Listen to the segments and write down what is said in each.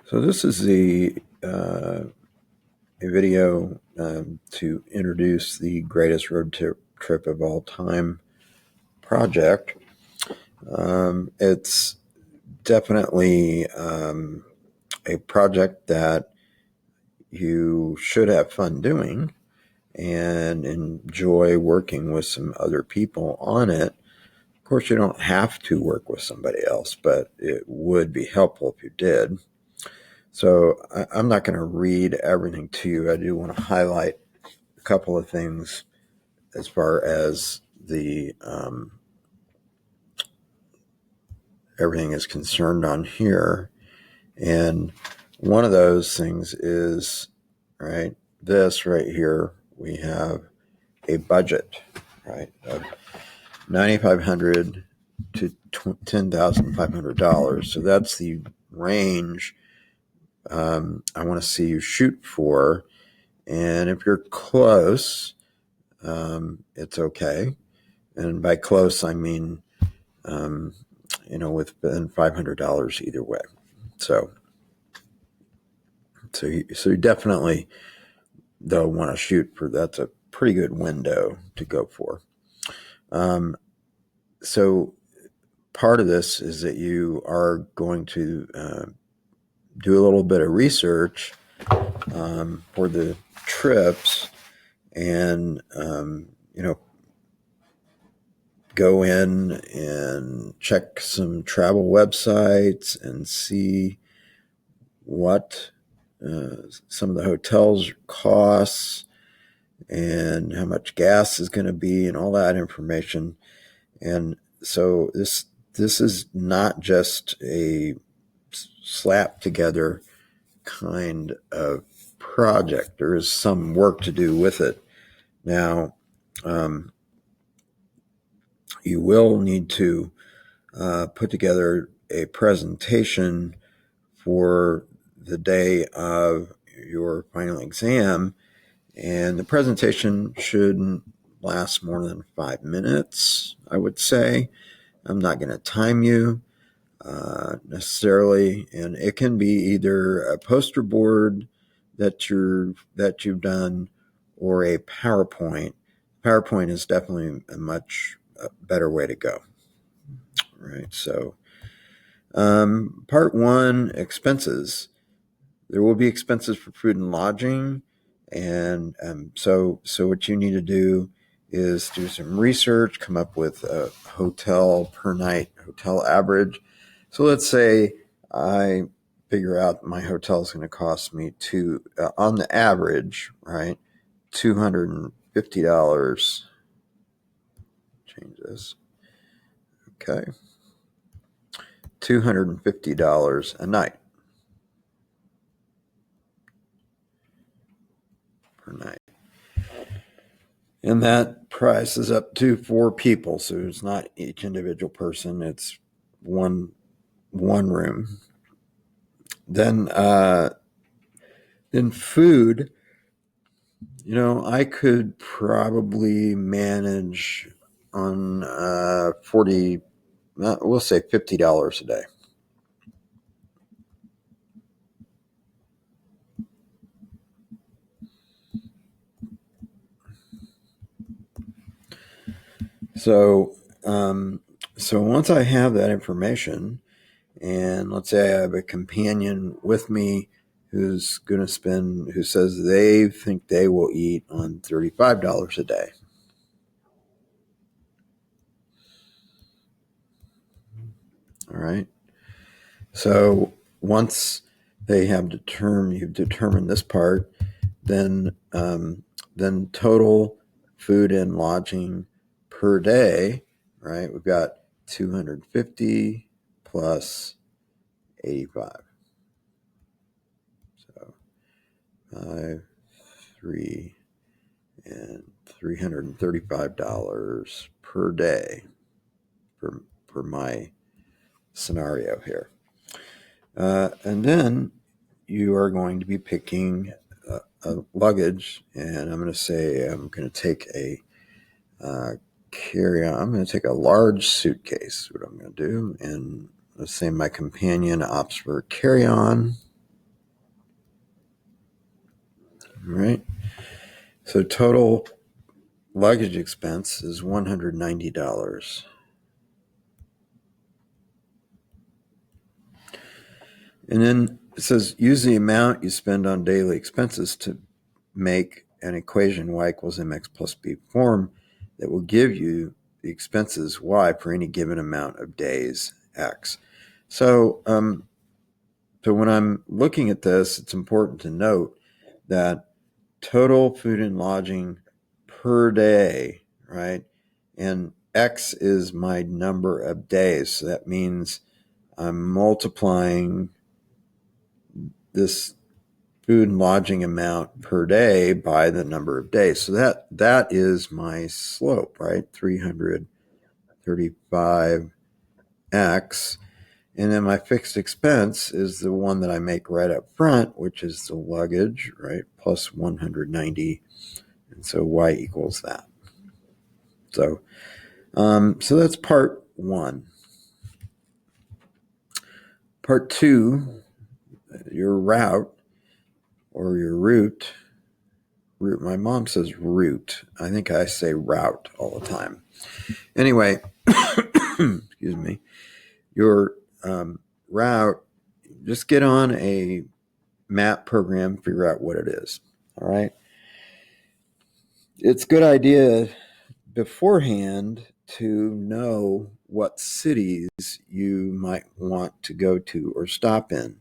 So this is a video to introduce the greatest road trip of all time project. It's definitely a project that you should have fun doing and enjoy working with some other people on it. Of course, you don't have to work with somebody else, but it would be helpful if you did. So I'm not going to read everything to you. I do want to highlight a couple of things as far as the everything is concerned on here. And one of those things is, right, this right here, we have a budget, right, of $9,500 to $10,500. So that's the range I want to see you shoot for. And if you're close, it's okay. And by close, I mean, within $500 either way. So you definitely, though, want to shoot for, that's a pretty good window to go for. So part of this is that you are going to do a little bit of research for the trips and, go in and check some travel websites and see what some of the hotels costs and how much gas is going to be and all that information. And so this is not just a slap together kind of project. There is some work to do with it. Now, you will need to put together a presentation for the day of your final exam, and the presentation shouldn't last more than 5 minutes, I would say. I'm not going to time you necessarily, and it can be either a poster board that you've done or a PowerPoint. PowerPoint is definitely a much better way to go. Right. So, part one, expenses. There will be expenses for food and lodging, and so what you need to do is do some research, come up with a hotel per night hotel average. So let's say I figure out my hotel is going to cost me on the average, right, $250. Change this. Okay. $250 a night per night. And that price is up to 4 people. So it's not each individual person. It's one room. Then food, I could probably manage on 40, we'll say $50 a day. So once I have that information, and let's say I have a companion with me who says they think they will eat on $35 a day. All right. So once you've determined this part, then total food and lodging per day, right? We've got 250 plus 85. So 5, 3, and $335 per day for my scenario here. And then you are going to be picking a luggage, and I'm going to say I'm going to take a carry-on. I'm going to take a large suitcase, what I'm going to do, and let's say my companion opts for carry-on. All right. So total luggage expense is $190. And then it says use the amount you spend on daily expenses to make an equation y equals mx plus b form that will give you the expenses y for any given amount of days x. So, so when I'm looking at this, it's important to note that total food and lodging per day, right? And x is my number of days. So that means I'm multiplying this food and lodging amount per day by the number of days. So that is my slope, right? 335x. And then my fixed expense is the one that I make right up front, which is the luggage, right? Plus 190. And so y equals that. So, so that's part one. Part two, your route or your route. My mom says route. I think I say route all the time. Anyway, excuse me. Your route, just get on a map program, figure out what it is. All right. It's a good idea beforehand to know what cities you might want to go to or stop in.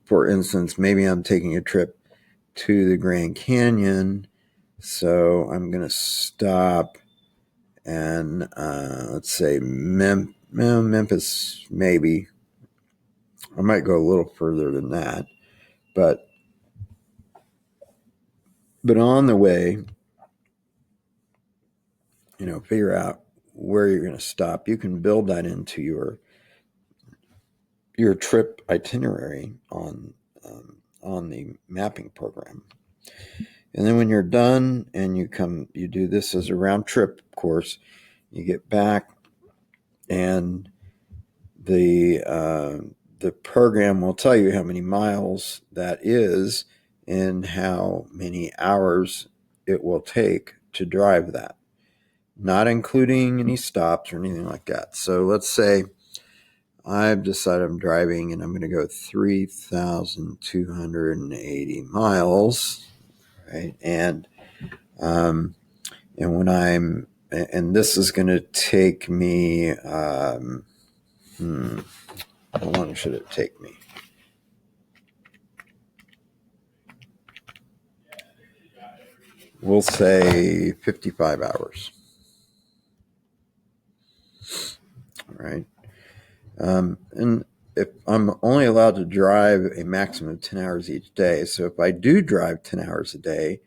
For instance, maybe I'm taking a trip to the Grand Canyon, so I'm going to stop and let's say Memphis, maybe. I might go a little further than that, but on the way, figure out where you're going to stop. You can build that into your trip itinerary on the mapping program. And then when you're done and you do this as a round trip course, you get back and the program will tell you how many miles that is and how many hours it will take to drive that, not including any stops or anything like that. So let's say I've decided I'm driving and I'm going to go 3,280 miles, right? And this is going to take me, how long should it take me? We'll say 55 hours. All right. And if I'm only allowed to drive a maximum of 10 hours each day, so if I do drive 10 hours a day,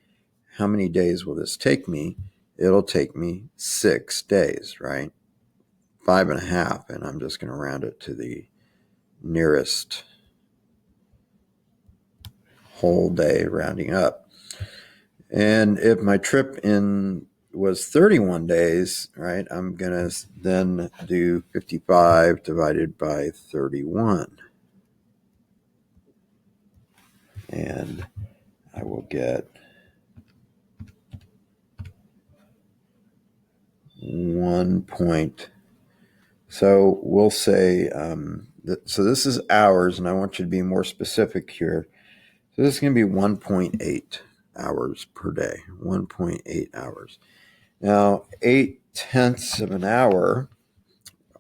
how many days will this take me? It'll take me 6 days, right? 5.5, and I'm just going to round it to the nearest whole day, rounding up. And if my trip was 31 days, right, I'm going to then do 55 divided by 31. And I will get 1 point. So we'll say, so this is hours, and I want you to be more specific here. So this is going to be 1.8 hours per day, 1.8 hours. Now, 8/10 of an hour,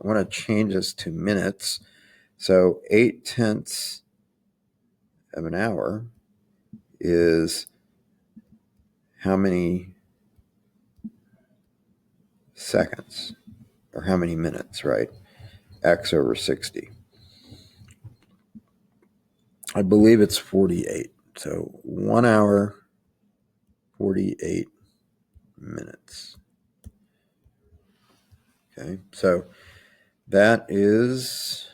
I want to change this to minutes. So 8/10 of an hour is how many seconds or how many minutes, right? X over 60. I believe it's 48. So 1 hour, 48 minutes. Okay, so that is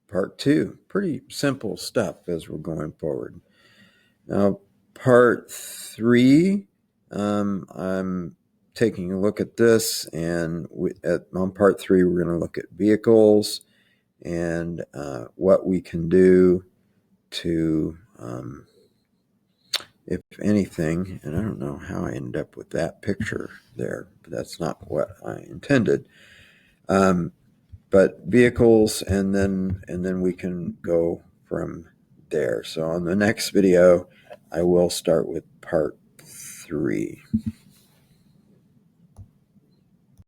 part two. Pretty simple stuff as we're going forward. Now, part three, I'm taking a look at this, and on part three, we're going to look at vehicles and what we can do to if anything, and I don't know how I ended up with that picture there, but that's not what I intended. But vehicles, and then we can go from there. So on the next video, I will start with part 3.